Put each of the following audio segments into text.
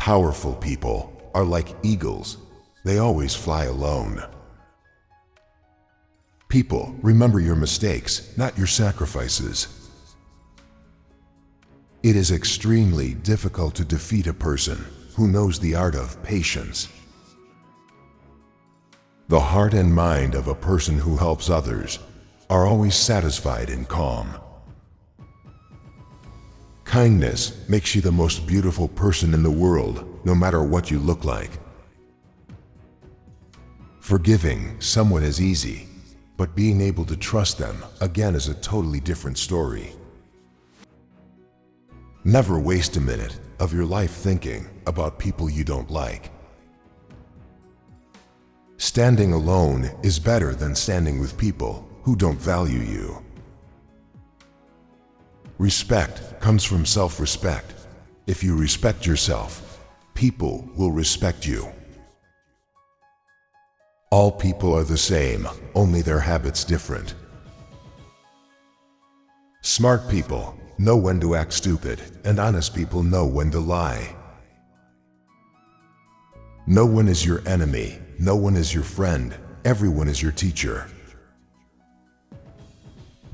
Powerful people are like eagles. They always fly alone. People remember your mistakes, not your sacrifices. It is extremely difficult to defeat a person who knows the art of patience. The heart and mind of a person who helps others are always satisfied and calm. Kindness makes you the most beautiful person in the world, no matter what you look like. Forgiving someone is easy, but being able to trust them again is a totally different story. Never waste a minute of your life thinking about people you don't like. Standing alone is better than standing with people who don't value you. Respect comes from self-respect. If you respect yourself, people will respect you. All people are the same, only their habits different. Smart people know when to act stupid, and honest people know when to lie. No one is your enemy, no one is your friend, everyone is your teacher.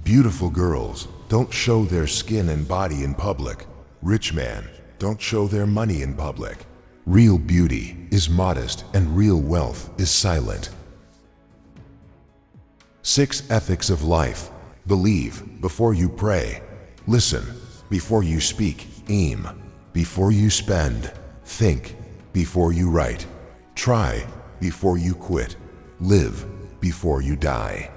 Beautiful girls don't show their skin and body in public. Rich men don't show their money in public. Real beauty is modest and real wealth is silent. 6 ethics of life. Believe before you pray. Listen before you speak. Aim before you spend. Think before you write. Try before you quit. Live before you die.